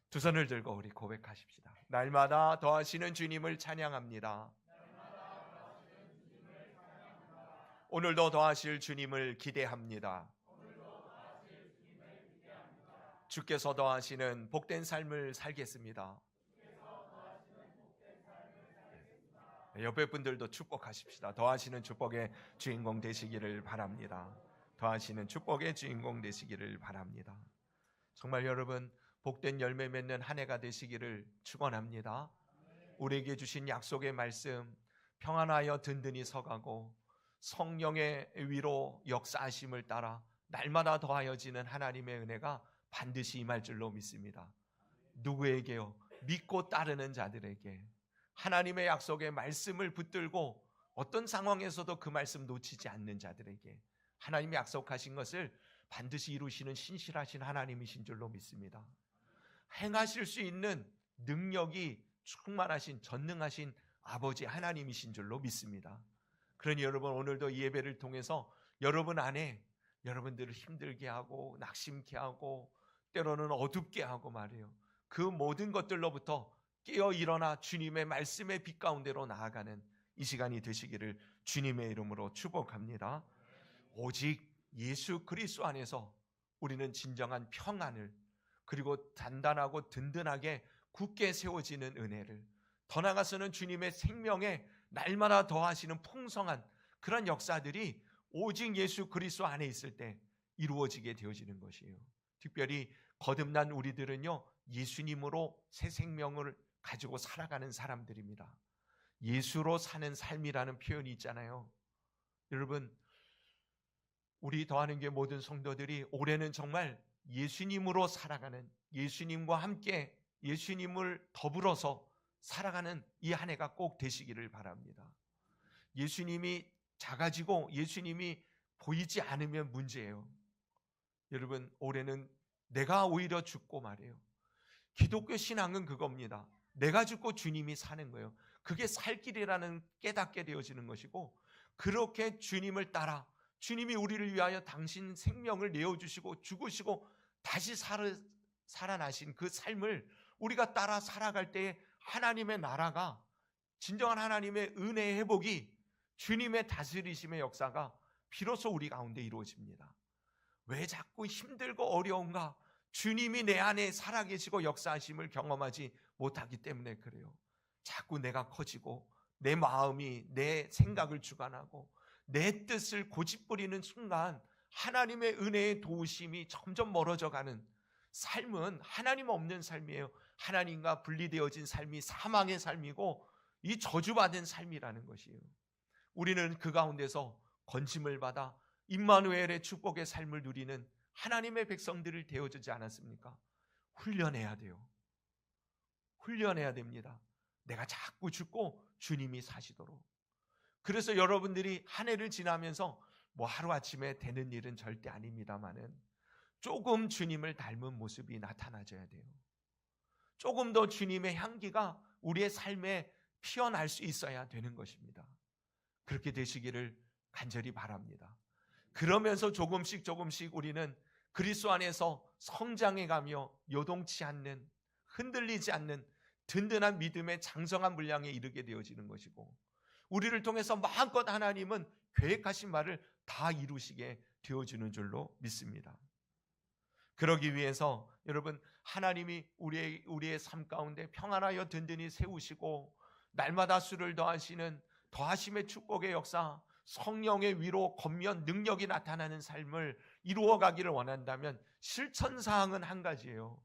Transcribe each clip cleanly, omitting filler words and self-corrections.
두 손을 들고 우리 고백하십시다. 날마다 더하시는 주님을 찬양합니다. 오늘도 더하실 주님을 기대합니다. 주께서 더하시는 복된 삶을 살겠습니다. 옆에 분들도 축복하십시다. 더하시는 축복의 주인공 되시기를 바랍니다. 더하시는 축복의 주인공 되시기를 바랍니다. 정말 여러분 복된 열매 맺는 한 해가 되시기를 축원합니다. 우리에게 주신 약속의 말씀 평안하여 든든히 서가고 성령의 위로 역사하심을 따라 날마다 더하여지는 하나님의 은혜가 반드시 임할 줄로 믿습니다. 누구에게요? 믿고 따르는 자들에게 하나님의 약속의 말씀을 붙들고 어떤 상황에서도 그 말씀 놓치지 않는 자들에게 하나님이 약속하신 것을 반드시 이루시는 신실하신 하나님이신 줄로 믿습니다. 행하실 수 있는 능력이 충만하신 전능하신 아버지 하나님이신 줄로 믿습니다. 그러니 여러분 오늘도 이 예배를 통해서 여러분 안에 여러분들을 힘들게 하고 낙심케 하고 때로는 어둡게 하고 말이에요. 그 모든 것들로부터 깨어 일어나 주님의 말씀의 빛 가운데로 나아가는 이 시간이 되시기를 주님의 이름으로 축복합니다. 오직 예수 그리스도 안에서 우리는 진정한 평안을 그리고 단단하고 든든하게 굳게 세워지는 은혜를 더 나아가서는 주님의 생명에 날마다 더하시는 풍성한 그런 역사들이 오직 예수 그리스도 안에 있을 때 이루어지게 되어지는 것이에요. 특별히 거듭난 우리들은요 예수님으로 새 생명을 가지고 살아가는 사람들입니다. 예수로 사는 삶이라는 표현이 있잖아요. 여러분 우리 더하는 게 모든 성도들이 올해는 정말 예수님으로 살아가는 예수님과 함께 예수님을 더불어서 살아가는 이 한 해가 꼭 되시기를 바랍니다. 예수님이 작아지고 예수님이 보이지 않으면 문제예요. 여러분 올해는 내가 오히려 죽고 말이에요. 기독교 신앙은 그겁니다. 내가 죽고 주님이 사는 거예요. 그게 살 길이라는 깨닫게 되어지는 것이고 그렇게 주님을 따라 주님이 우리를 위하여 당신 생명을 내어주시고 죽으시고 다시 살아나신 그 삶을 우리가 따라 살아갈 때에 하나님의 나라가 진정한 하나님의 은혜의 회복이 주님의 다스리심의 역사가 비로소 우리 가운데 이루어집니다. 왜 자꾸 힘들고 어려운가? 주님이 내 안에 살아계시고 역사하심을 경험하지 못하기 때문에 그래요. 자꾸 내가 커지고 내 마음이 내 생각을 주관하고 내 뜻을 고집부리는 순간 하나님의 은혜의 도우심이 점점 멀어져 가는 삶은 하나님 없는 삶이에요. 하나님과 분리되어진 삶이 사망의 삶이고 이 저주받은 삶이라는 것이에요. 우리는 그 가운데서 건짐을 받아 임마누엘의 축복의 삶을 누리는 하나님의 백성들을 되어주지 않았습니까? 훈련해야 돼요. 훈련해야 됩니다. 내가 자꾸 죽고 주님이 사시도록. 그래서 여러분들이 한 해를 지나면서 뭐 하루아침에 되는 일은 절대 아닙니다만은 조금 주님을 닮은 모습이 나타나줘야 돼요. 조금 더 주님의 향기가 우리의 삶에 피어날 수 있어야 되는 것입니다. 그렇게 되시기를 간절히 바랍니다. 그러면서 조금씩 우리는 그리스도 안에서 성장해가며 요동치 않는 흔들리지 않는 든든한 믿음의 장성한 분량에 이르게 되어지는 것이고 우리를 통해서 마음껏 하나님은 계획하신 말을 다 이루시게 되어주는 줄로 믿습니다. 그러기 위해서 여러분 하나님이 우리의 삶 가운데 평안하여 든든히 세우시고 날마다 수를 더하시는 더하심의 축복의 역사 성령의 위로 권면 능력이 나타나는 삶을 이루어가기를 원한다면 실천사항은 한 가지예요.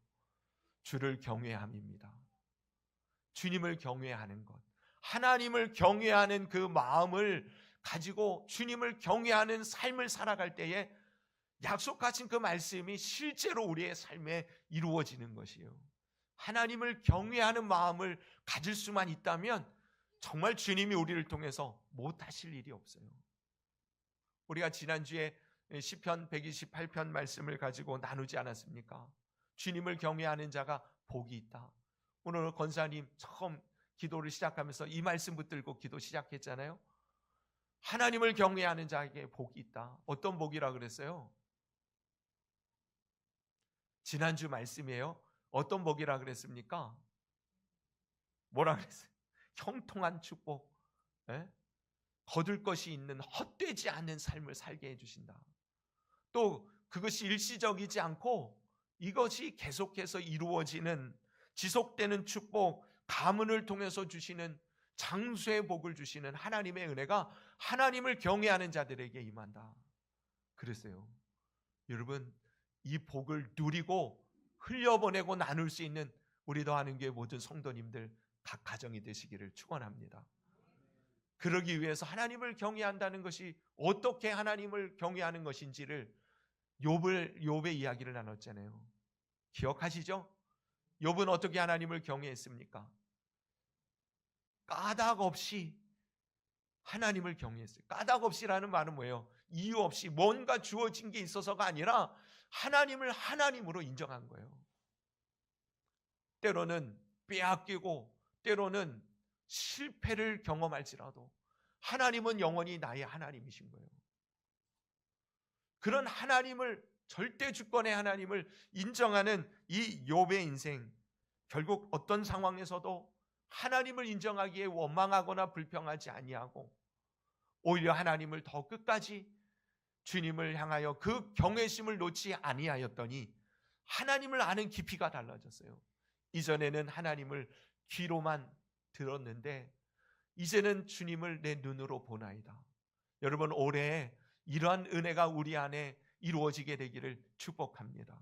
주를 경외함입니다. 주님을 경외하는 것 하나님을 경외하는 그 마음을 가지고 주님을 경외하는 삶을 살아갈 때에 약속하신 그 말씀이 실제로 우리의 삶에 이루어지는 것이에요. 하나님을 경외하는 마음을 가질 수만 있다면 정말 주님이 우리를 통해서 못하실 일이 없어요. 우리가 지난주에 시편 128편 말씀을 가지고 나누지 않았습니까? 주님을 경외하는 자가 복이 있다. 오늘 권사님 처음 기도를 시작하면서 이 말씀 붙들고 기도 시작했잖아요. 하나님을 경외하는 자에게 복이 있다. 어떤 복이라 그랬어요? 지난주 말씀이에요. 어떤 복이라 그랬습니까? 뭐라 그랬어요? 형통한 축복, 예? 거둘 것이 있는 헛되지 않는 삶을 살게 해주신다. 또 그것이 일시적이지 않고 이것이 계속해서 이루어지는 지속되는 축복, 가문을 통해서 주시는 장수의 복을 주시는 하나님의 은혜가 하나님을 경외하는 자들에게 임한다. 그랬어요. 여러분, 이 복을 누리고 흘려보내고 나눌 수 있는 우리 더하는교회 모든 성도님들 각 가정이 되시기를 축원합니다. 그러기 위해서 하나님을 경외한다는 것이 어떻게 하나님을 경외하는 것인지를 욥의 이야기를 나눴잖아요. 기억하시죠? 욥은 어떻게 하나님을 경외했습니까? 까닭 없이 하나님을 경외했어요. 까닭 없이라는 말은 뭐예요? 이유 없이 뭔가 주어진 게 있어서가 아니라 하나님을 하나님으로 인정한 거예요. 때로는 빼앗기고 때로는 실패를 경험할지라도 하나님은 영원히 나의 하나님이신 거예요. 그런 하나님을, 절대 주권의 하나님을 인정하는 이 욥의 인생, 결국 어떤 상황에서도 하나님을 인정하기에 원망하거나 불평하지 아니하고 오히려 하나님을 더 끝까지 주님을 향하여 그 경외심을 놓지 아니하였더니 하나님을 아는 깊이가 달라졌어요. 이전에는 하나님을 귀로만 들었는데 이제는 주님을 내 눈으로 보나이다. 여러분, 올해 이러한 은혜가 우리 안에 이루어지게 되기를 축복합니다.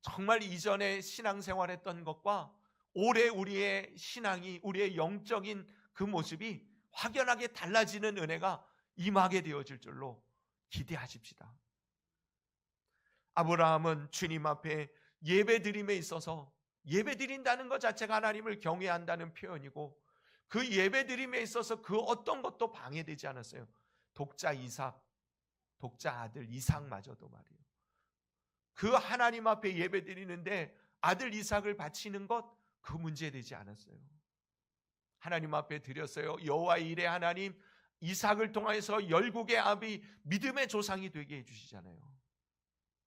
정말 이전에 신앙생활했던 것과 올해 우리의 신앙이, 우리의 영적인 그 모습이 확연하게 달라지는 은혜가 임하게 되어질 줄로 기대하십시다. 아브라함은 주님 앞에 예배드림에 있어서, 예배드린다는 것 자체가 하나님을 경외한다는 표현이고 그 예배드림에 있어서 그 어떤 것도 방해되지 않았어요. 독자 아들 이삭마저도 말이에요. 그 하나님 앞에 예배드리는데 아들 이삭을 바치는 것, 그 문제되지 않았어요. 하나님 앞에 드렸어요. 여호와의 일의 하나님, 이삭을 통해서 열국의 아비, 믿음의 조상이 되게 해주시잖아요.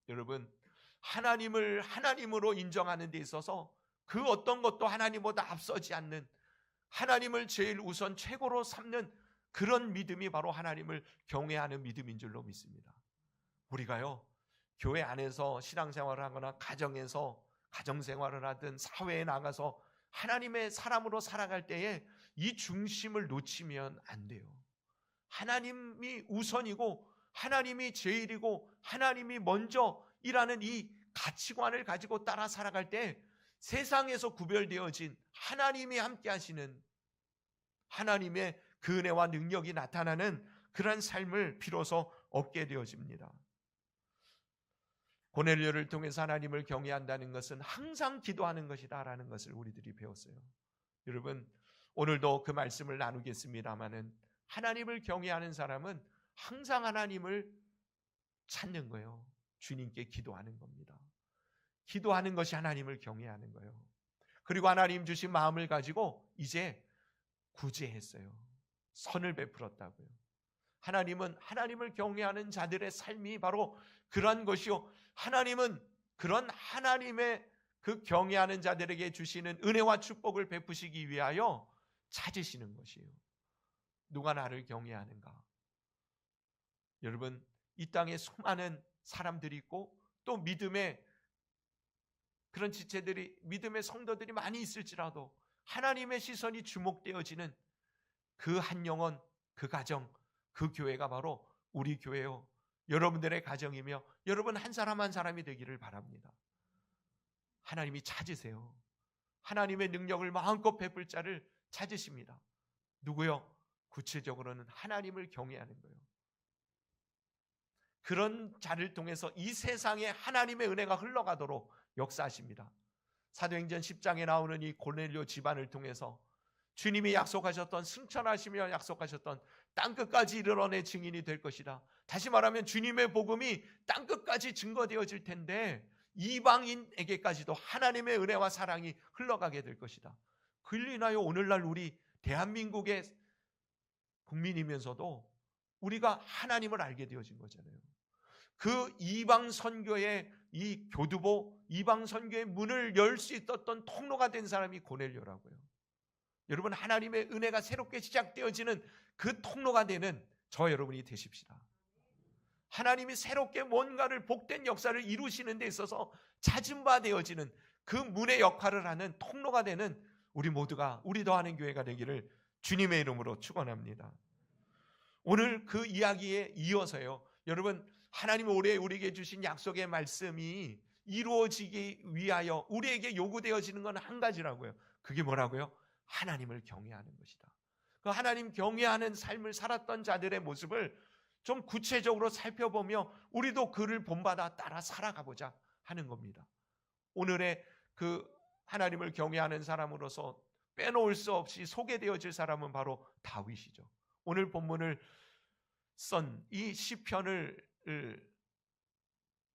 여러분, 하나님을 하나님으로 인정하는 데 있어서 그 어떤 것도 하나님보다 앞서지 않는, 하나님을 제일 우선 최고로 삼는 그런 믿음이 바로 하나님을 경외하는 믿음인 줄로 믿습니다. 우리가요, 교회 안에서 신앙생활을 하거나 가정에서 가정생활을 하든 사회에 나가서 하나님의 사람으로 살아갈 때에 이 중심을 놓치면 안 돼요. 하나님이 우선이고 하나님이 제일이고 하나님이 먼저이라는 이 가치관을 가지고 따라 살아갈 때 세상에서 구별되어진 하나님이 함께 하시는 하나님의 그 은혜와 능력이 나타나는 그런 삶을 비로소 얻게 되어집니다. 고넬료를 통해서 하나님을 경외한다는 것은 항상 기도하는 것이다라는 것을 우리들이 배웠어요. 여러분, 오늘도 그 말씀을 나누겠습니다마는 하나님을 경외하는 사람은 항상 하나님을 찾는 거예요. 주님께 기도하는 겁니다. 기도하는 것이 하나님을 경외하는 거예요. 그리고 하나님 주신 마음을 가지고 이제 구제했어요. 선을 베풀었다고요. 하나님은 하나님을 경외하는 자들의 삶이 바로 그러한 것이요, 하나님은 그런 하나님의 그 경외하는 자들에게 주시는 은혜와 축복을 베푸시기 위하여 찾으시는 것이에요. 누가 나를 경외하는가? 여러분, 이 땅에 수많은 사람들이 있고 또 믿음의 그런 지체들이, 믿음의 성도들이 많이 있을지라도 하나님의 시선이 주목되어지는 그 한 영혼, 그 가정, 그 교회가 바로 우리 교회요, 여러분들의 가정이며 여러분 한 사람 한 사람이 되기를 바랍니다. 하나님이 찾으세요. 하나님의 능력을 마음껏 베풀 자를 찾으십니다. 누구요? 구체적으로는 하나님을 경외하는 거예요. 그런 자를 통해서 이 세상에 하나님의 은혜가 흘러가도록 역사하십니다. 사도행전 10장에 나오는 이 고넬료 집안을 통해서 주님이 약속하셨던, 승천하시며 약속하셨던 땅끝까지 이르러내 증인이 될 것이다. 다시 말하면 주님의 복음이 땅끝까지 증거되어질 텐데 이방인에게까지도 하나님의 은혜와 사랑이 흘러가게 될 것이다. 그일로 인하여 오늘날 우리 대한민국의 국민이면서도 우리가 하나님을 알게 되어진 거잖아요. 그 이방 선교의 이 교두보, 이방 선교의 문을 열 수 있었던 통로가 된 사람이 고넬료라고요. 여러분, 하나님의 은혜가 새롭게 시작되어지는 그 통로가 되는 저와 여러분이 되십시다. 하나님이 새롭게 뭔가를 복된 역사를 이루시는 데 있어서 찾은 바 되어지는 그 문의 역할을 하는 통로가 되는 우리 모두가, 우리 더하는 교회가 되기를 주님의 이름으로 축원합니다. 오늘 그 이야기에 이어서요, 여러분, 하나님이 올해 우리에게 주신 약속의 말씀이 이루어지기 위하여 우리에게 요구되어지는 건 한 가지라고요. 그게 뭐라고요? 하나님을 경외하는 것이다. 그 하나님 경외하는 삶을 살았던 자들의 모습을 좀 구체적으로 살펴보며 우리도 그를 본받아 따라 살아가보자 하는 겁니다. 오늘의 그 하나님을 경외하는 사람으로서 빼놓을 수 없이 소개되어질 사람은 바로 다윗이죠. 오늘 본문을 쓴 이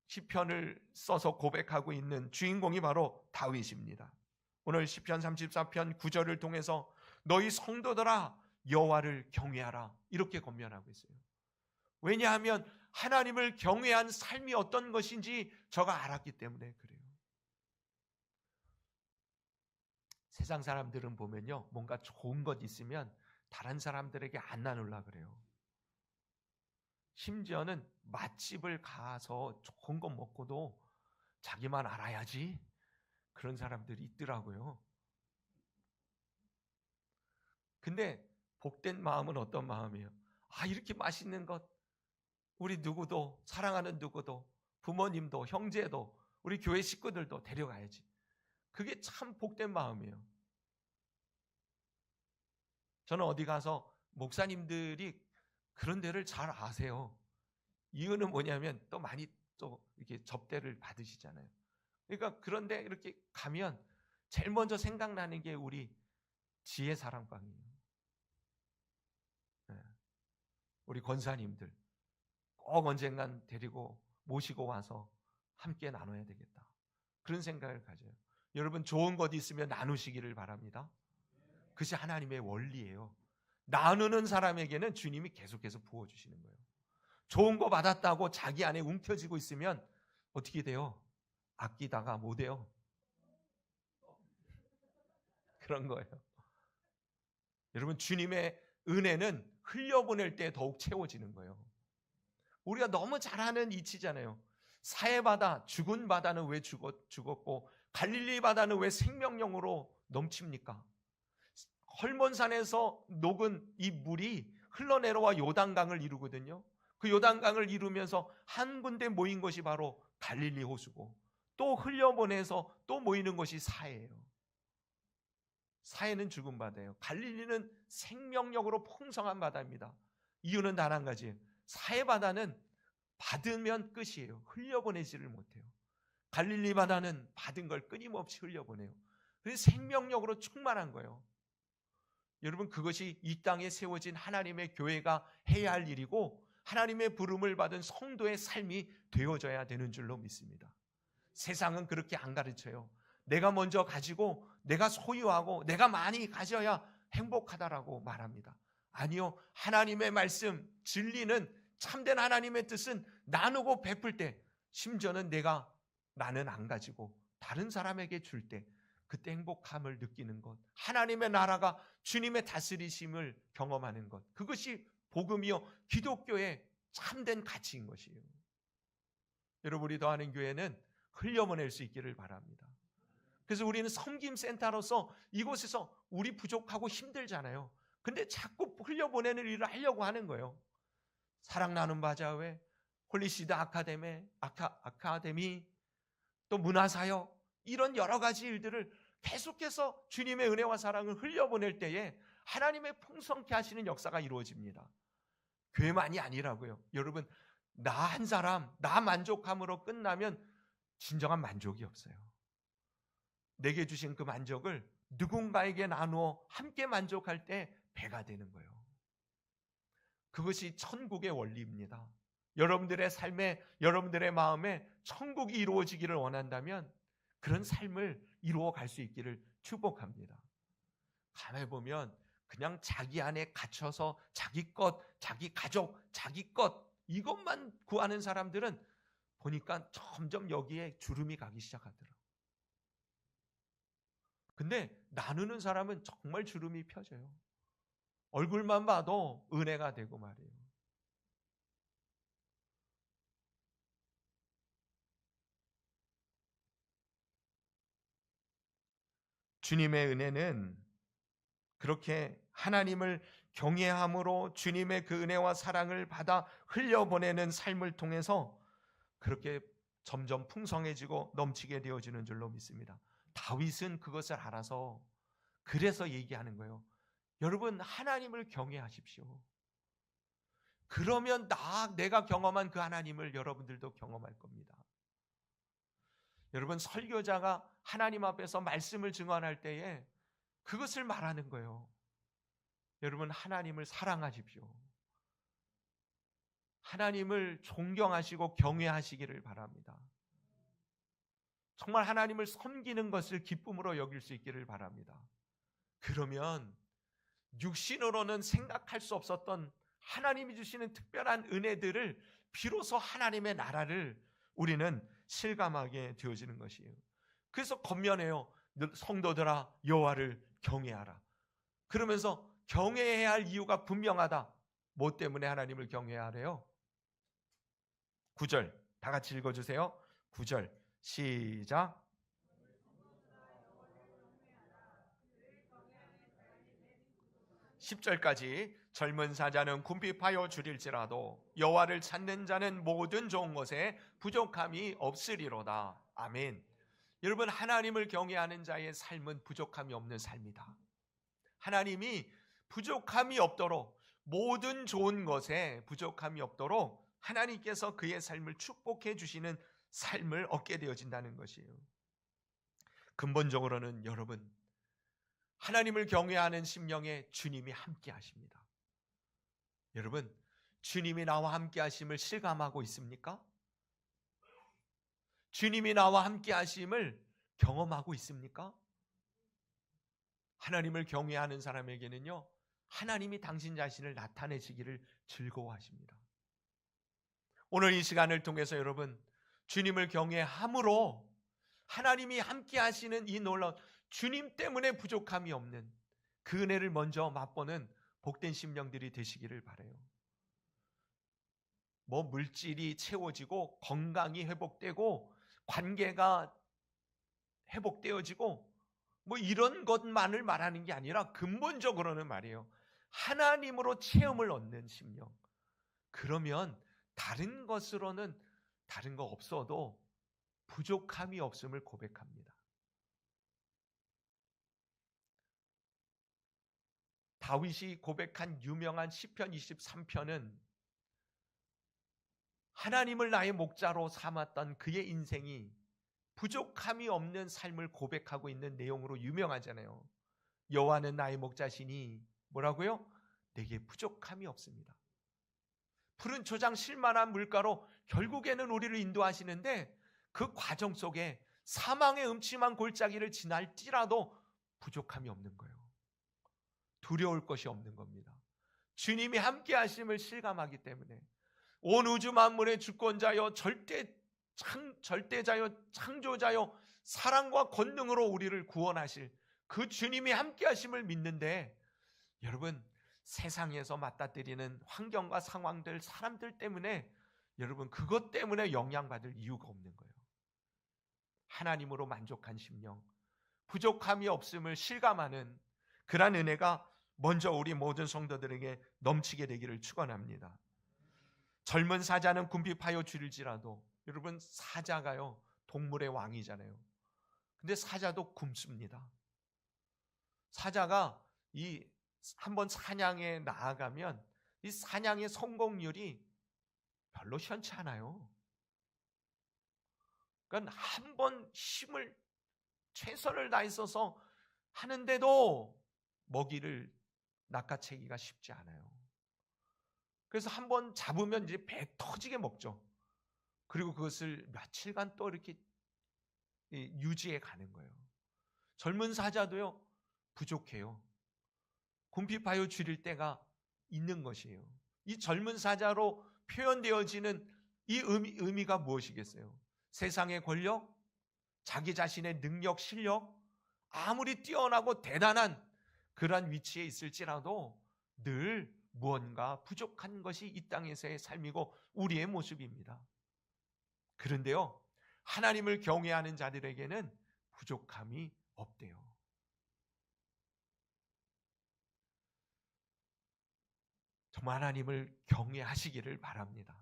시편을 써서 고백하고 있는 주인공이 바로 다윗입니다. 오늘 시편 34편 9절을 통해서 너희 성도들아 여호와를 경외하라 이렇게 권면하고 있어요. 왜냐하면 하나님을 경외한 삶이 어떤 것인지 저가 알았기 때문에 그래요. 세상 사람들은 보면요, 뭔가 좋은 것 있으면 다른 사람들에게 안 나누려고 그래요. 심지어는 맛집을 가서 좋은 것 먹고도 자기만 알아야지 그런 사람들이 있더라고요. 근데 복된 마음은 어떤 마음이에요? 이렇게 맛있는 것 우리 누구도, 사랑하는 누구도, 부모님도, 형제도, 우리 교회 식구들도 데려가야지. 그게 참 복된 마음이에요. 저는 어디 가서 목사님들이 그런 데를 잘 아세요. 이유는 뭐냐면 또 많이 또 이렇게 접대를 받으시잖아요. 그러니까 그런데 이렇게 가면 제일 먼저 생각나는 게 우리 지혜 사랑방이에요. 우리 권사님들 꼭 언젠간 데리고 모시고 와서 함께 나눠야 되겠다. 그런 생각을 가져요. 여러분, 좋은 것 있으면 나누시기를 바랍니다. 그것이 하나님의 원리예요. 나누는 사람에게는 주님이 계속해서 부어주시는 거예요. 좋은 거 받았다고 자기 안에 움켜쥐고 있으면 어떻게 돼요? 아끼다가 못 해요. 그런 거예요. 여러분, 주님의 은혜는 흘려보낼 때 더욱 채워지는 거예요. 우리가 너무 잘 아는 이치잖아요. 사해바다, 죽은 바다는 왜 죽었고 갈릴리 바다는 왜 생명력으로 넘칩니까? 헐몬산에서 녹은 이 물이 흘러내려와 요단강을 이루거든요. 그 요단강을 이루면서 한 군데 모인 것이 바로 갈릴리 호수고, 또 흘려보내서 또 모이는 것이 사해예요. 사해는 죽은 바다예요. 갈릴리는 생명력으로 풍성한 바다입니다. 이유는 단 한 가지예요. 사해 바다는 받으면 끝이에요. 흘려보내지를 못해요. 갈릴리 바다는 받은 걸 끊임없이 흘려보내요. 그래서 생명력으로 충만한 거예요. 여러분, 그것이 이 땅에 세워진 하나님의 교회가 해야 할 일이고 하나님의 부름을 받은 성도의 삶이 되어져야 되는 줄로 믿습니다. 세상은 그렇게 안 가르쳐요. 내가 먼저 가지고 내가 소유하고 내가 많이 가져야 행복하다라고 말합니다. 아니요, 하나님의 말씀, 진리는, 참된 하나님의 뜻은 나누고 베풀 때, 심지어는 나는 안 가지고 다른 사람에게 줄 때 그때 행복함을 느끼는 것, 하나님의 나라가 주님의 다스리심을 경험하는 것, 그것이 복음이요 기독교의 참된 가치인 것이에요. 여러분, 우리 더하는 교회는 흘려보낼 수 있기를 바랍니다. 그래서 우리는 섬김센터로서 이곳에서 우리 부족하고 힘들잖아요. 근데 자꾸 흘려보내는 일을 하려고 하는 거예요. 사랑 나눔 바자회, 홀리시드 아카데미, 또 문화사역, 이런 여러 가지 일들을 계속해서 주님의 은혜와 사랑을 흘려보낼 때에 하나님의 풍성케 하시는 역사가 이루어집니다. 교회만이 아니라고요. 여러분, 나 한 사람, 나 만족함으로 끝나면 진정한 만족이 없어요. 내게 주신 그 만족을 누군가에게 나누어 함께 만족할 때 배가 되는 거예요. 그것이 천국의 원리입니다. 여러분들의 삶에, 여러분들의 마음에 천국이 이루어지기를 원한다면 그런 삶을 이루어 갈 수 있기를 축복합니다. 가만히 보면 그냥 자기 안에 갇혀서 자기 것, 자기 가족, 자기 것 이것만 구하는 사람들은 보니까 점점 여기에 주름이 가기 시작하더라고요. 근데 나누는 사람은 정말 주름이 펴져요. 얼굴만 봐도 은혜가 되고 말이에요. 주님의 은혜는 그렇게 하나님을 경외함으로 주님의 그 은혜와 사랑을 받아 흘려보내는 삶을 통해서 그렇게 점점 풍성해지고 넘치게 되어지는 줄로 믿습니다. 다윗은 그것을 알아서 그래서 얘기하는 거예요. 여러분, 하나님을 경외하십시오. 그러면 내가 경험한 그 하나님을 여러분들도 경험할 겁니다. 여러분, 설교자가 하나님 앞에서 말씀을 증언할 때에 그것을 말하는 거예요. 여러분, 하나님을 사랑하십시오. 하나님을 존경하시고 경외하시기를 바랍니다. 정말 하나님을 섬기는 것을 기쁨으로 여길 수 있기를 바랍니다. 그러면 육신으로는 생각할 수 없었던 하나님이 주시는 특별한 은혜들을 비로소 하나님의 나라를 우리는 실감하게 되어지는 것이에요. 그래서 권면해요. 성도들아, 여호와를 경외하라. 그러면서 경외해야 할 이유가 분명하다. 뭐 때문에 하나님을 경외하래요? 9절 다 같이 읽어주세요. 9절 시작. 10절까지 젊은 사자는 궁핍하여 줄일지라도 여호와를 찾는 자는 모든 좋은 것에 부족함이 없으리로다. 아멘. 여러분, 하나님을 경외하는 자의 삶은 부족함이 없는 삶이다. 하나님이 부족함이 없도록, 모든 좋은 것에 부족함이 없도록 하나님께서 그의 삶을 축복해 주시는 삶을 얻게 되어진다는 것이에요. 근본적으로는 여러분, 하나님을 경외하는 심령에 주님이 함께 하십니다. 여러분, 주님이 나와 함께 하심을 실감하고 있습니까? 주님이 나와 함께 하심을 경험하고 있습니까? 하나님을 경외하는 사람에게는요, 하나님이 당신 자신을 나타내시기를 즐거워하십니다. 오늘 이 시간을 통해서 여러분, 주님을 경외함으로 하나님이 함께 하시는 이 놀라운 주님 때문에 부족함이 없는 그 은혜를 먼저 맛보는 복된 심령들이 되시기를 바라요. 물질이 채워지고 건강이 회복되고 관계가 회복되어지고 이런 것만을 말하는 게 아니라 근본적으로는 말이에요. 하나님으로 체험을 얻는 심령. 그러면 다른 것으로는 다른 거 없어도 부족함이 없음을 고백합니다. 다윗이 고백한 유명한 시편 23편은 하나님을 나의 목자로 삼았던 그의 인생이 부족함이 없는 삶을 고백하고 있는 내용으로 유명하잖아요. 여호와는 나의 목자시니 뭐라고요? 내게 부족함이 없습니다. 푸른 초장 쉴만한 물가로 결국에는 우리를 인도하시는데 그 과정 속에 사망의 음침한 골짜기를 지날지라도 부족함이 없는 거예요. 두려울 것이 없는 겁니다. 주님이 함께 하심을 실감하기 때문에 온 우주 만물의 주권자여 절대자여 창조자여 사랑과 권능으로 우리를 구원하실 그 주님이 함께 하심을 믿는데, 여러분, 세상에서 맞닥뜨리는 환경과 상황들, 사람들 때문에 여러분 그것 때문에 영향받을 이유가 없는 거예요. 하나님으로 만족한 심령, 부족함이 없음을 실감하는 그러한 은혜가 먼저 우리 모든 성도들에게 넘치게 되기를 축원합니다. 젊은 사자는 궁핍하여 줄일지라도, 여러분, 사자가요 동물의 왕이잖아요. 근데 사자도 굶습니다. 사자가 한번 사냥에 나아가면 이 사냥의 성공률이 별로 시원치 않아요. 그러니까 한번 최선을 다해서 하는데도 먹이를 낚아채기가 쉽지 않아요. 그래서 한번 잡으면 이제 배 터지게 먹죠. 그리고 그것을 며칠간 또 이렇게 유지해 가는 거예요. 젊은 사자도요 부족해요. 궁핍하여 줄일 때가 있는 것이에요. 이 젊은 사자로 표현되어지는 이 의미가 무엇이겠어요? 세상의 권력, 자기 자신의 능력, 실력, 아무리 뛰어나고 대단한 그러한 위치에 있을지라도 늘 무언가 부족한 것이 이 땅에서의 삶이고 우리의 모습입니다. 그런데요, 하나님을 경외하는 자들에게는 부족함이 없대요. 정말 하나님을 경외하시기를 바랍니다.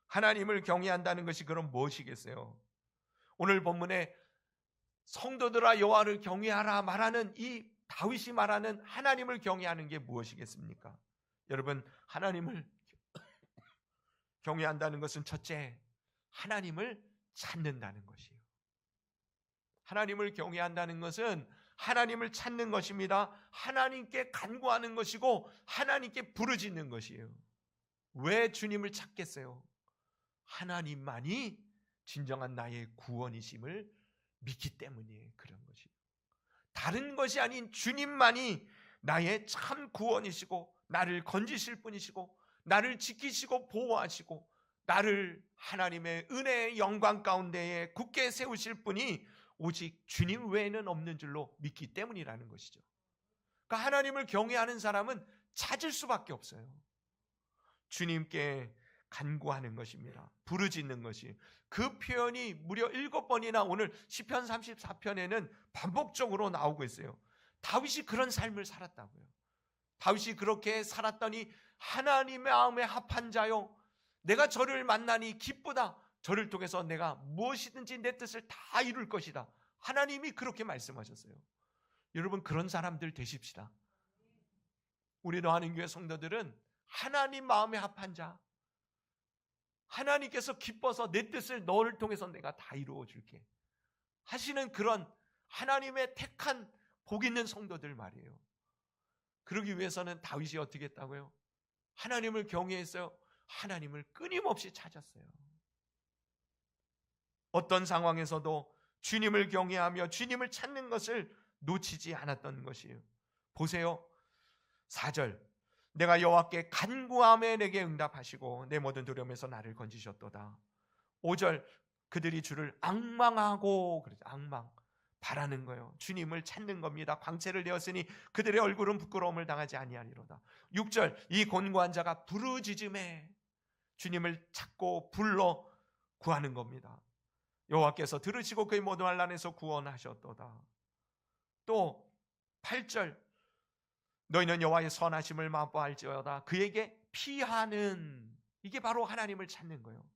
하나님을 경외한다는 것이 그럼 무엇이겠어요? 오늘 본문에 성도들아 여호와를 경외하라 말하는 이 다윗이 말하는 하나님을 경외하는 게 무엇이겠습니까? 여러분, 하나님을 경외한다는 것은 첫째, 하나님을 찾는다는 것이에요. 하나님을 경외한다는 것은 하나님을 찾는 것입니다. 하나님께 간구하는 것이고 하나님께 부르짖는 것이에요. 왜 주님을 찾겠어요? 하나님만이 진정한 나의 구원이심을 믿기 때문에 그런 것이에요. 다른 것이 아닌 주님만이 나의 참 구원이시고 나를 건지실 분이시고 나를 지키시고 보호하시고 나를 하나님의 은혜의 영광 가운데에 굳게 세우실 분이 오직 주님 외에는 없는 줄로 믿기 때문이라는 것이죠. 그러니까 하나님을 경외하는 사람은 찾을 수밖에 없어요. 주님께 간구하는 것입니다. 부르짖는 것이. 그 표현이 무려 7번이나 오늘 시편 34편에는 반복적으로 나오고 있어요. 다윗이 그런 삶을 살았다고요. 다윗이 그렇게 살았더니 하나님의 마음에 합한 자요, 내가 저를 만나니 기쁘다. 저를 통해서 내가 무엇이든지 내 뜻을 다 이룰 것이다. 하나님이 그렇게 말씀하셨어요. 여러분, 그런 사람들 되십시다. 우리 노하는교회 성도들은 하나님 마음에 합한 자, 하나님께서 기뻐서 내 뜻을 너를 통해서 내가 다 이루어 줄게 하시는 그런 하나님의 택한 복 있는 성도들 말이에요. 그러기 위해서는 다윗이 어떻게 했다고요? 하나님을 경외했어요. 하나님을 끊임없이 찾았어요. 어떤 상황에서도 주님을 경외하며 주님을 찾는 것을 놓치지 않았던 것이에요. 보세요. 4절, 내가 여호와께 간구하매 내게 응답하시고 내 모든 두려움에서 나를 건지셨도다. 5절, 그들이 주를 앙망하고, 그렇죠, 앙망, 바라는 거예요. 주님을 찾는 겁니다. 광채를 내었으니 그들의 얼굴은 부끄러움을 당하지 아니하리로다. 6절, 이 곤고한 자가 부르짖음에 주님을 찾고 불러 구하는 겁니다. 여호와께서 들으시고 그의 모든 환난에서 구원하셨도다. 또 8절, 너희는 여호와의 선하심을 맛보알지어다. 그에게 피하는, 이게 바로 하나님을 찾는 거예요.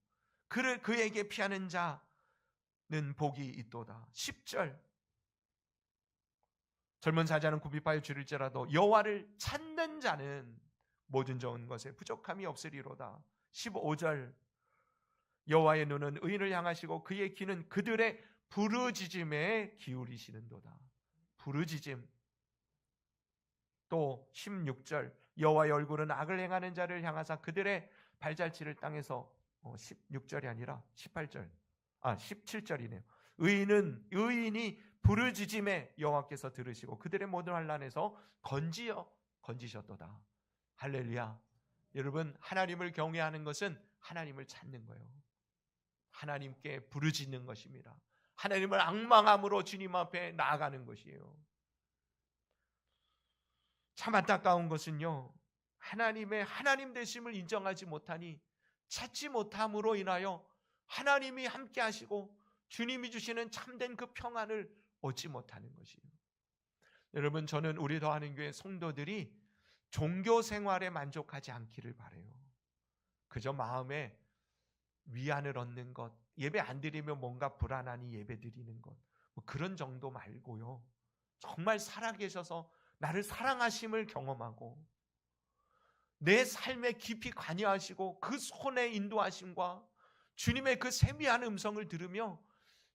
그에게 피하는 자는 복이 있도다. 10절, 젊은 사자는 굽이파에 줄일지라도 여호와를 찾는 자는 모든 좋은 것에 부족함이 없으리로다. 15절, 여호와의 눈은 의인을 향하시고 그의 귀는 그들의 부르짖음에 기울이시는도다. 부르짖음. 또 16절, 여호와의 얼굴은 악을 행하는 자를 향하사 그들의 발자취를 땅에서 16절이 아니라 17절이네요. 의인이 부르짖음에 여호와께서 들으시고 그들의 모든 환난에서 건지셨도다. 할렐루야. 여러분, 하나님을 경외하는 것은 하나님을 찾는 거예요. 하나님께 부르짖는 것입니다. 하나님을 앙망함으로 주님 앞에 나아가는 것이에요. 참 안타까운 것은요, 하나님의 하나님 되심을 인정하지 못하니 찾지 못함으로 인하여 하나님이 함께 하시고 주님이 주시는 참된 그 평안을 얻지 못하는 것이에요. 여러분, 저는 우리 더하는 교회 성도들이 종교 생활에 만족하지 않기를 바라요. 그저 마음에 위안을 얻는 것, 예배 안 드리면 뭔가 불안하니 예배 드리는 것, 뭐 그런 정도 말고요, 정말 살아계셔서 나를 사랑하심을 경험하고 내 삶에 깊이 관여하시고 그 손의 인도하심과 주님의 그 세미한 음성을 들으며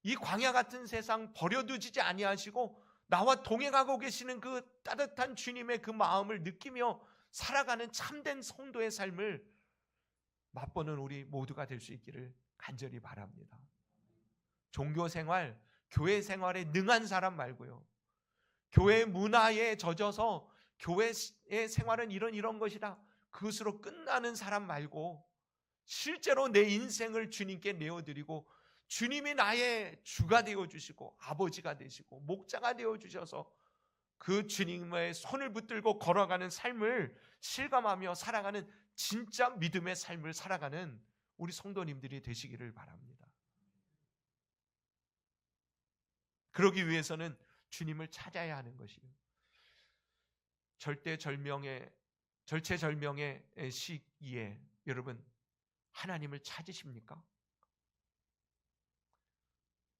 이 광야 같은 세상 버려두지 아니하시고 나와 동행하고 계시는 그 따뜻한 주님의 그 마음을 느끼며 살아가는 참된 성도의 삶을 맛보는 우리 모두가 될 수 있기를 간절히 바랍니다. 종교 생활, 교회 생활에 능한 사람 말고요, 교회 문화에 젖어서 교회의 생활은 이런 것이다, 그것으로 끝나는 사람 말고 실제로 내 인생을 주님께 내어드리고 주님이 나의 주가 되어주시고 아버지가 되시고 목자가 되어주셔서 그 주님의 손을 붙들고 걸어가는 삶을 실감하며 살아가는 진짜 믿음의 삶을 살아가는 우리 성도님들이 되시기를 바랍니다. 그러기 위해서는 주님을 찾아야 하는 것이에요. 절체절명의 시기에 여러분 하나님을 찾으십니까?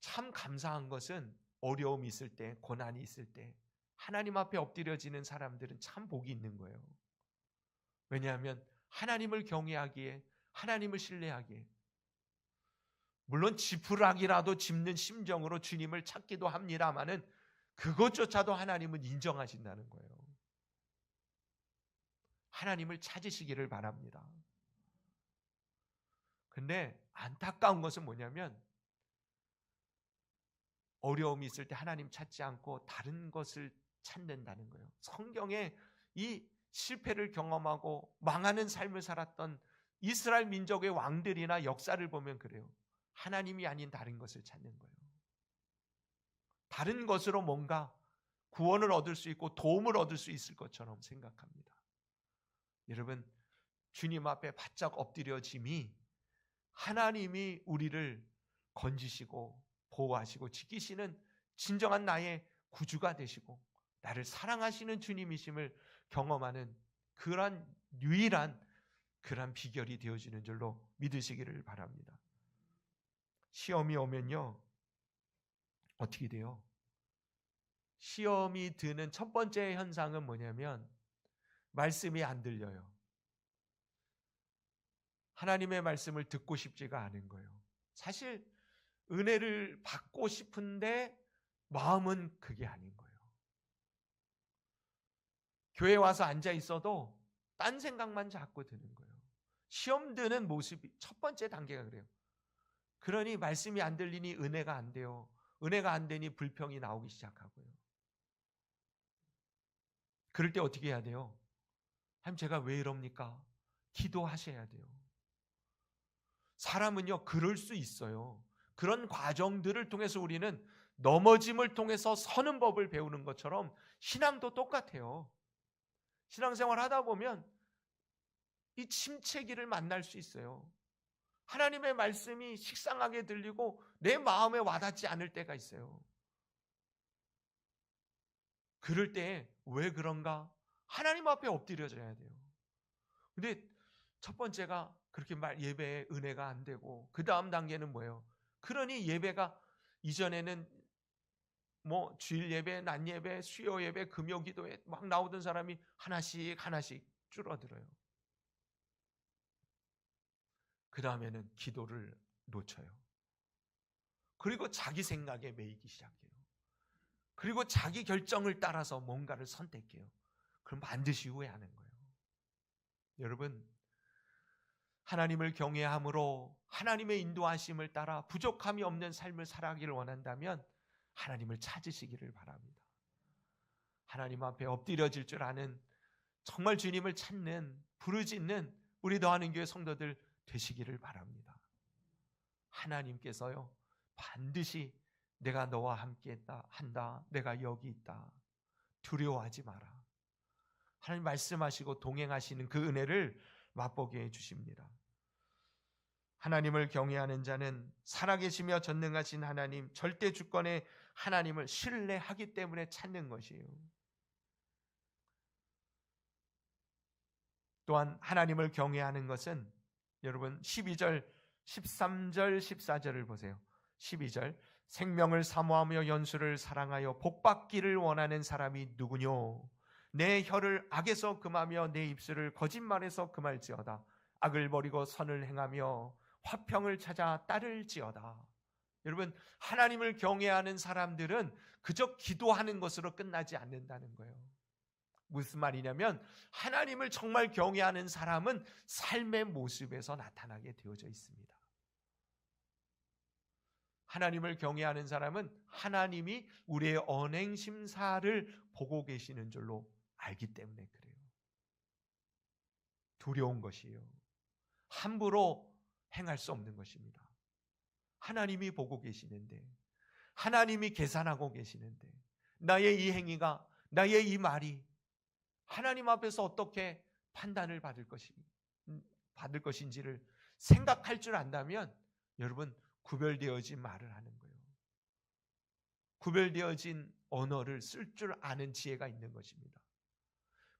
참 감사한 것은 어려움이 있을 때, 고난이 있을 때 하나님 앞에 엎드려지는 사람들은 참 복이 있는 거예요. 왜냐하면 하나님을 경외하기에, 하나님을 신뢰하기에, 물론 지푸라기라도 짚는 심정으로 주님을 찾기도 합니다마는 그것조차도 하나님은 인정하신다는 거예요. 하나님을 찾으시기를 바랍니다. 근데 안타까운 것은 뭐냐면 어려움이 있을 때 하나님 찾지 않고 다른 것을 찾는다는 거예요. 성경에 이 실패를 경험하고 망하는 삶을 살았던 이스라엘 민족의 왕들이나 역사를 보면 그래요. 하나님이 아닌 다른 것을 찾는 거예요. 다른 것으로 뭔가 구원을 얻을 수 있고 도움을 얻을 수 있을 것처럼 생각합니다. 여러분, 주님 앞에 바짝 엎드려짐이 하나님이 우리를 건지시고 보호하시고 지키시는 진정한 나의 구주가 되시고 나를 사랑하시는 주님이심을 경험하는 그러한 유일한 그러한 비결이 되어지는 줄로 믿으시기를 바랍니다. 시험이 오면요, 어떻게 돼요? 시험이 드는 첫 번째 현상은 뭐냐면 말씀이 안 들려요. 하나님의 말씀을 듣고 싶지가 않은 거예요. 사실 은혜를 받고 싶은데 마음은 그게 아닌 거예요. 교회 와서 앉아 있어도 딴 생각만 자꾸 드는 거예요. 시험 드는 모습이 첫 번째 단계가 그래요. 그러니 말씀이 안 들리니 은혜가 안 돼요. 은혜가 안 되니 불평이 나오기 시작하고요. 그럴 때 어떻게 해야 돼요? 하나님, 제가 왜 이럽니까? 기도하셔야 돼요. 사람은요, 그럴 수 있어요. 그런 과정들을 통해서 우리는 넘어짐을 통해서 서는 법을 배우는 것처럼 신앙도 똑같아요. 신앙생활 하다 보면 이 침체기를 만날 수 있어요. 하나님의 말씀이 식상하게 들리고 내 마음에 와닿지 않을 때가 있어요. 그럴 때 왜 그런가? 하나님 앞에 엎드려져야 돼요. 근데 첫 번째가 그렇게 예배에 은혜가 안 되고 그 다음 단계는 뭐예요? 그러니 예배가 이전에는 뭐 주일 예배, 낮 예배, 수요 예배, 금요 기도에 막 나오던 사람이 하나씩 줄어들어요. 그 다음에는 기도를 놓쳐요. 그리고 자기 생각에 매이기 시작해요. 그리고 자기 결정을 따라서 뭔가를 선택해요. 그럼 반드시 후회하는 거예요. 여러분, 하나님을 경외함으로 하나님의 인도하심을 따라 부족함이 없는 삶을 살아가기를 원한다면 하나님을 찾으시기를 바랍니다. 하나님 앞에 엎드려질 줄 아는, 정말 주님을 찾는, 부르짖는 우리 더하는 교회 성도들 되시기를 바랍니다. 하나님께서요, 반드시 내가 너와 함께 한다, 내가 여기 있다, 두려워하지 마라, 하나님 말씀하시고 동행하시는 그 은혜를 맛보게 해주십니다. 하나님을 경외하는 자는 살아계시며 전능하신 하나님, 절대 주권의 하나님을 신뢰하기 때문에 찾는 것이에요. 또한 하나님을 경외하는 것은 여러분 12절, 13절, 14절을 보세요. 12절, 생명을 사모하며 연수를 사랑하여 복받기를 원하는 사람이 누구뇨? 내 혀를 악에서 금하며 내 입술을 거짓말에서 금할지어다. 악을 버리고 선을 행하며 화평을 찾아 따를지어다. 여러분, 하나님을 경외하는 사람들은 그저 기도하는 것으로 끝나지 않는다는 거예요. 무슨 말이냐면 하나님을 정말 경외하는 사람은 삶의 모습에서 나타나게 되어져 있습니다. 하나님을 경외하는 사람은 하나님이 우리의 언행심사를 보고 계시는 줄로 알기 때문에 그래요. 두려운 것이에요. 함부로 행할 수 없는 것입니다. 하나님이 보고 계시는데, 하나님이 계산하고 계시는데, 나의 이 행위가, 나의 이 말이 하나님 앞에서 어떻게 판단을 받을 것인지를 생각할 줄 안다면 여러분, 구별되어진 말을 하는 거예요. 구별되어진 언어를 쓸 줄 아는 지혜가 있는 것입니다.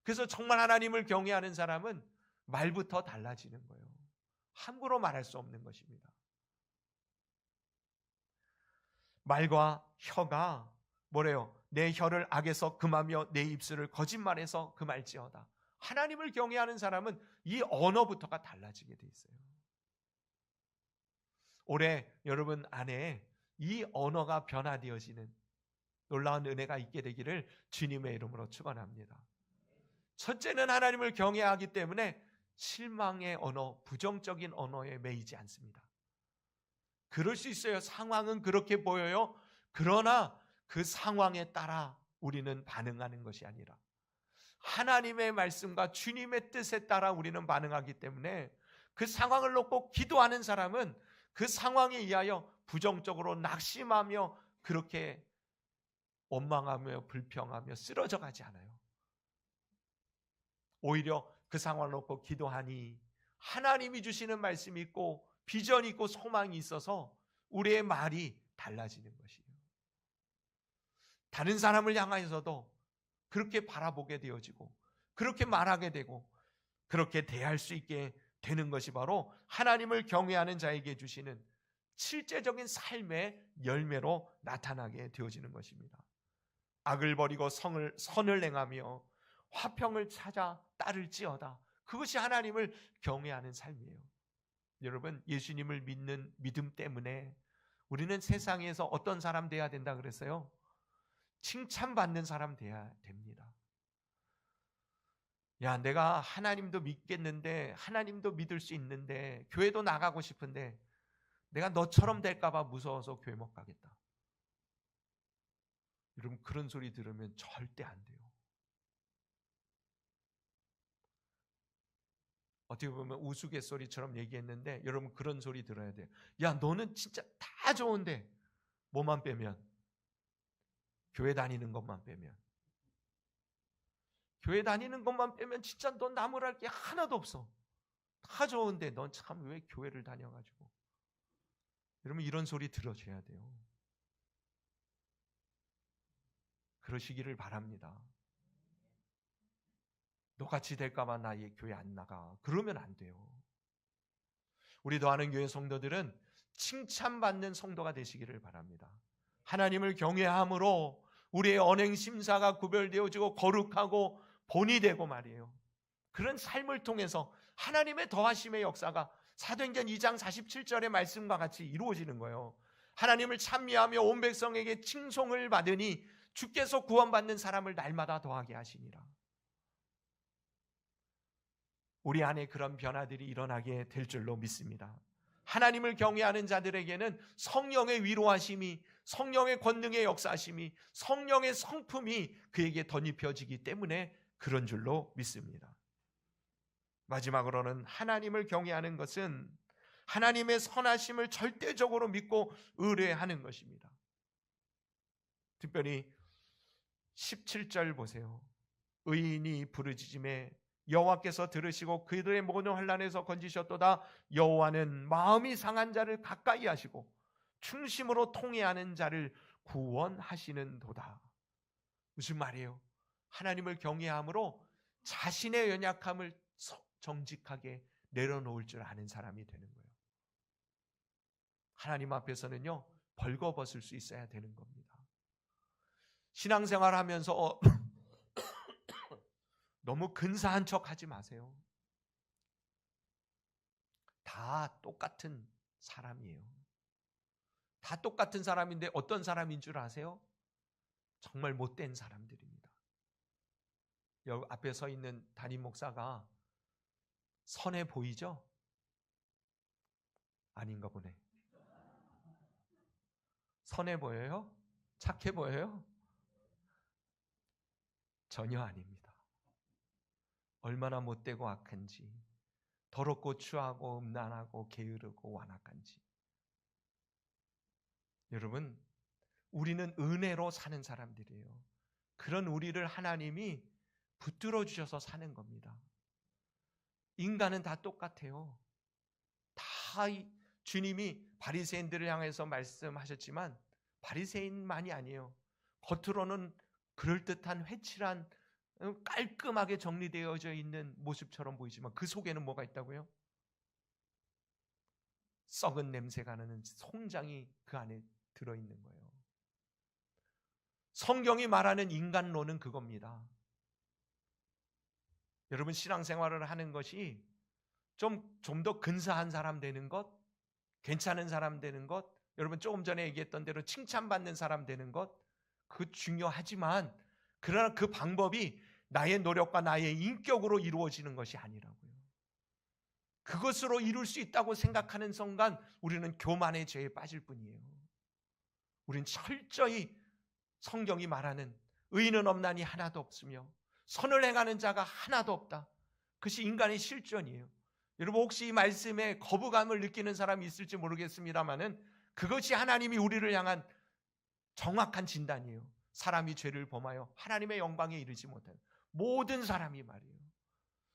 그래서 정말 하나님을 경외하는 사람은 말부터 달라지는 거예요. 함부로 말할 수 없는 것입니다. 말과 혀가 뭐래요? 내 혀를 악에서 금하며 내 입술을 거짓말에서 금할지어다. 하나님을 경외하는 사람은 이 언어부터가 달라지게 돼 있어요. 올해 여러분 안에 이 언어가 변화되어지는 놀라운 은혜가 있게 되기를 주님의 이름으로 축원합니다. 첫째는 하나님을 경외하기 때문에 실망의 언어, 부정적인 언어에 매이지 않습니다. 그럴 수 있어요. 상황은 그렇게 보여요. 그러나 그 상황에 따라 우리는 반응하는 것이 아니라 하나님의 말씀과 주님의 뜻에 따라 우리는 반응하기 때문에 그 상황을 놓고 기도하는 사람은 그 상황에 의하여 부정적으로 낙심하며 그렇게 원망하며 불평하며 쓰러져 가지 않아요. 오히려 그 상황을 놓고 기도하니 하나님이 주시는 말씀이 있고 비전이 있고 소망이 있어서 우리의 말이 달라지는 것이에요. 다른 사람을 향하여서도 그렇게 바라보게 되어지고 그렇게 말하게 되고 그렇게 대할 수 있게 되는 것이 바로 하나님을 경외하는 자에게 주시는 실제적인 삶의 열매로 나타나게 되어지는 것입니다. 악을 버리고 선을 행하며 화평을 찾아 따를지어다. 그것이 하나님을 경외하는 삶이에요. 여러분, 예수님을 믿는 믿음 때문에 우리는 세상에서 어떤 사람 돼야 된다 그랬어요? 칭찬받는 사람 돼야 됩니다. 야, 내가 하나님도 믿겠는데, 하나님도 믿을 수 있는데, 교회도 나가고 싶은데 내가 너처럼 될까 봐 무서워서 교회 못 가겠다. 여러분, 그런 소리 들으면 절대 안 돼요. 어떻게 보면 우스갯소리처럼 얘기했는데 여러분, 그런 소리 들어야 돼요. 야, 너는 진짜 다 좋은데 뭐만 빼면, 교회 다니는 것만 빼면, 교회 다니는 것만 빼면 진짜 넌 나무랄 게 하나도 없어. 다 좋은데 넌 참 왜 교회를 다녀가지고. 여러분, 이런 소리 들어줘야 돼요. 그러시기를 바랍니다. 너같이 될까봐 나 교회 안 나가. 그러면 안 돼요. 우리 더하는 교회 성도들은 칭찬받는 성도가 되시기를 바랍니다. 하나님을 경외함으로 우리의 언행 심사가 구별되어지고 거룩하고 본이 되고 말이에요. 그런 삶을 통해서 하나님의 더하심의 역사가 사도행전 2장 47절의 말씀과 같이 이루어지는 거예요. 하나님을 찬미하며 온 백성에게 칭송을 받으니 주께서 구원받는 사람을 날마다 더하게 하시니라. 우리 안에 그런 변화들이 일어나게 될 줄로 믿습니다. 하나님을 경외하는 자들에게는 성령의 위로하심이, 성령의 권능의 역사하심이, 성령의 성품이 그에게 덧입혀지기 때문에 그런 줄로 믿습니다. 마지막으로는 하나님을 경외하는 것은 하나님의 선하심을 절대적으로 믿고 의뢰하는 것입니다. 특별히 17절 보세요. 의인이 부르짖음에 여호와께서 들으시고 그들의 모든 환난에서 건지셨도다. 여호와는 마음이 상한 자를 가까이 하시고 충심으로 통회하는 자를 구원하시는도다. 무슨 말이에요? 하나님을 경외함으로 자신의 연약함을 정직하게 내려놓을 줄 아는 사람이 되는 거예요. 하나님 앞에서는요, 벌거벗을 수 있어야 되는 겁니다. 신앙생활 하면서 너무 근사한 척 하지 마세요. 다 똑같은 사람이에요. 다 똑같은 사람인데 어떤 사람인 줄 아세요? 정말 못된 사람들입니다. 여기 앞에 서 있는 담임 목사가 선해 보이죠? 아닌가 보네. 선해 보여요? 착해 보여요? 전혀 아닙니다. 얼마나 못되고 악한지, 더럽고 추하고 음란하고 게으르고 완악한지. 여러분, 우리는 은혜로 사는 사람들이에요. 그런 우리를 하나님이 붙들어 주셔서 사는 겁니다. 인간은 다 똑같아요. 다 주님이 바리새인들을 향해서 말씀하셨지만 바리새인만이 아니에요. 겉으로는 그럴듯한 회칠한 깔끔하게 정리되어져 있는 모습처럼 보이지만 그 속에는 뭐가 있다고요? 썩은 냄새가 나는 송장이 그 안에 들어있는 거예요. 성경이 말하는 인간론은 그겁니다. 여러분, 신앙생활을 하는 것이 좀 더 근사한 사람 되는 것, 괜찮은 사람 되는 것, 여러분 조금 전에 얘기했던 대로 칭찬받는 사람 되는 것, 그거 중요하지만 그러나 그 방법이 나의 노력과 나의 인격으로 이루어지는 것이 아니라고요. 그것으로 이룰 수 있다고 생각하는 순간 우리는 교만의 죄에 빠질 뿐이에요. 우리는 철저히 성경이 말하는 의인은 없나니 하나도 없으며 선을 행하는 자가 하나도 없다. 그것이 인간의 실존이에요. 여러분, 혹시 이 말씀에 거부감을 느끼는 사람이 있을지 모르겠습니다만은 그것이 하나님이 우리를 향한 정확한 진단이에요. 사람이 죄를 범하여 하나님의 영광에 이르지 못하는 모든 사람이 말이에요.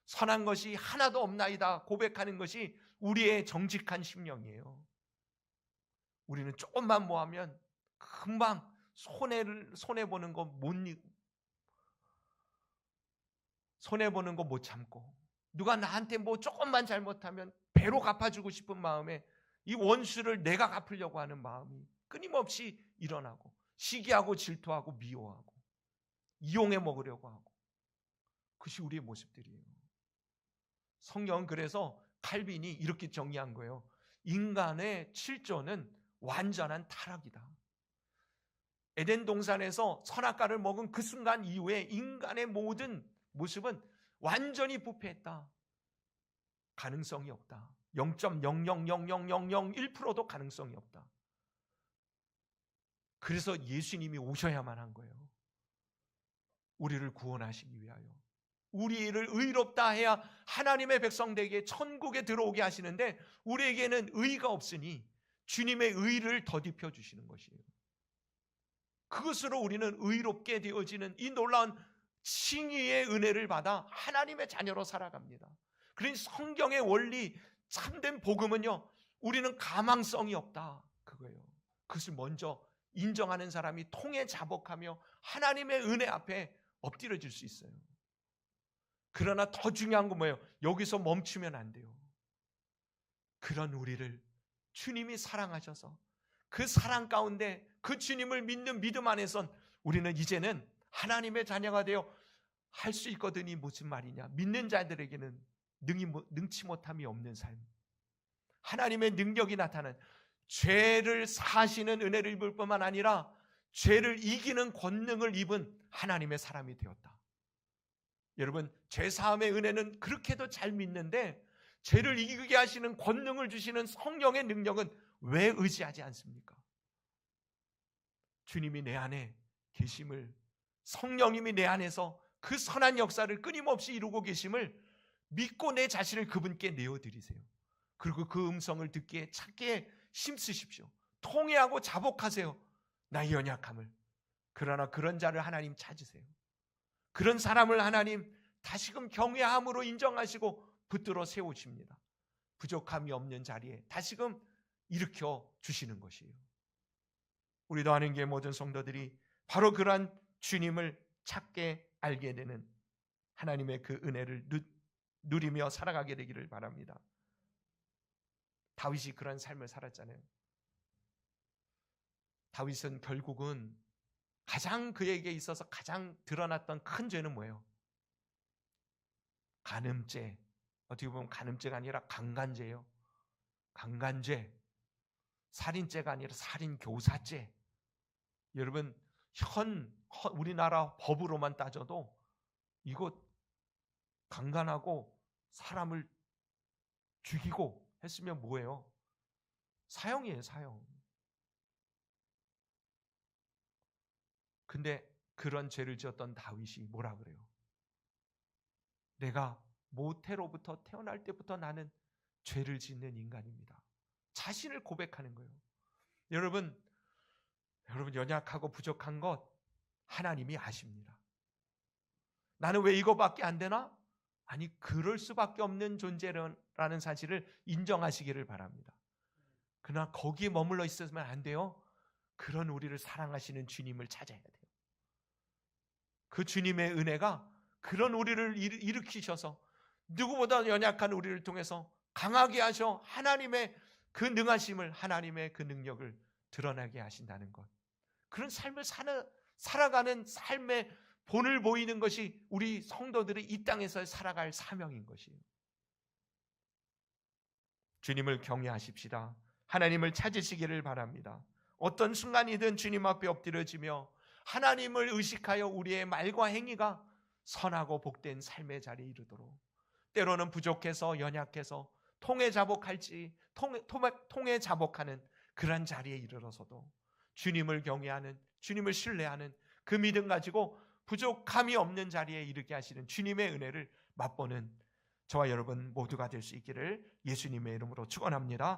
선한 것이 하나도 없나이다 고백하는 것이 우리의 정직한 심령이에요. 우리는 조금만 뭐하면 금방 손해보는 거 못 참고, 누가 나한테 뭐 조금만 잘못하면 배로 갚아주고 싶은 마음에 이 원수를 내가 갚으려고 하는 마음이 끊임없이 일어나고, 시기하고 질투하고 미워하고 이용해 먹으려고 하고, 그것이 우리의 모습들이에요. 성경은 그래서 칼빈이 이렇게 정의한 거예요. 인간의 실존은 완전한 타락이다. 에덴 동산에서 선악과를 먹은 그 순간 이후에 인간의 모든 모습은 완전히 부패했다. 가능성이 없다. 0.0000001%도 가능성이 없다. 그래서 예수님이 오셔야만 한 거예요. 우리를 구원하시기 위하여. 우리를 의롭다 해야 하나님의 백성되게 천국에 들어오게 하시는데 우리에게는 의가 없으니 주님의 의를 더딥혀 주시는 것이에요. 그것으로 우리는 의롭게 되어지는 이 놀라운 칭의의 은혜를 받아 하나님의 자녀로 살아갑니다. 그러니 성경의 원리, 참된 복음은요, 우리는 가망성이 없다, 그거예요. 그것을 먼저 인정하는 사람이 통에 자복하며 하나님의 은혜 앞에 엎드려질 수 있어요. 그러나 더 중요한 건 뭐예요? 여기서 멈추면 안 돼요. 그런 우리를 주님이 사랑하셔서 그 사랑 가운데 그 주님을 믿는 믿음 안에선 우리는 이제는 하나님의 자녀가 되어 할 수 있거든이 무슨 말이냐? 믿는 자들에게는 능치 못함이 없는 삶, 하나님의 능력이 나타나는, 죄를 사하시는 은혜를 입을 뿐만 아니라 죄를 이기는 권능을 입은 하나님의 사람이 되었다. 여러분, 죄사함의 은혜는 그렇게도 잘 믿는데 죄를 이기게 하시는 권능을 주시는 성령의 능력은 왜 의지하지 않습니까? 주님이 내 안에 계심을, 성령님이 내 안에서 그 선한 역사를 끊임없이 이루고 계심을 믿고 내 자신을 그분께 내어드리세요. 그리고 그 음성을 듣기에 찾기에 힘쓰십시오. 통회하고 자복하세요. 나의 연약함을. 그러나 그런 자를 하나님 찾으세요. 그런 사람을 하나님 다시금 경외함으로 인정하시고 붙들어 세우십니다. 부족함이 없는 자리에 다시금 일으켜 주시는 것이에요. 우리도 아는 게 모든 성도들이 바로 그러한 주님을 찾게 알게 되는 하나님의 그 은혜를 누리며 살아가게 되기를 바랍니다. 다윗이 그런 삶을 살았잖아요. 다윗은 결국은 가장 그에게 있어서 가장 드러났던 큰 죄는 뭐예요? 간음죄. 어떻게 보면 간음죄가 아니라 강간죄예요. 강간죄. 살인죄가 아니라 살인교사죄. 여러분, 우리나라 법으로만 따져도 이거 강간하고 사람을 죽이고 했으면 뭐예요? 사형이에요, 사형. 근데 그런 죄를 지었던 다윗이 뭐라 그래요? 내가 모태로부터 태어날 때부터 나는 죄를 짓는 인간입니다. 자신을 고백하는 거예요. 여러분 연약하고 부족한 것 하나님이 아십니다. 나는 왜 이거밖에 안 되나? 아니, 그럴 수밖에 없는 존재라는 사실을 인정하시기를 바랍니다. 그러나 거기에 머물러 있으면 안 돼요. 그런 우리를 사랑하시는 주님을 찾아야 돼요. 그 주님의 은혜가 그런 우리를 일으키셔서 누구보다 연약한 우리를 통해서 강하게 하셔 하나님의 그 능하심을, 하나님의 그 능력을 드러나게 하신다는 것. 그런 삶을 살아가는 삶의 본을 보이는 것이 우리 성도들이 이 땅에서 살아갈 사명인 것이에요. 주님을 경외하십시다. 하나님을 찾으시기를 바랍니다. 어떤 순간이든 주님 앞에 엎드려지며 하나님을 의식하여 우리의 말과 행위가 선하고 복된 삶의 자리에 이르도록, 때로는 부족해서 연약해서 통해 자복하는 그런 자리에 이르러서도 주님을 경외하는, 주님을 신뢰하는 그 믿음 가지고 부족함이 없는 자리에 이르게 하시는 주님의 은혜를 맛보는 저와 여러분 모두가 될 수 있기를 예수님의 이름으로 축원합니다.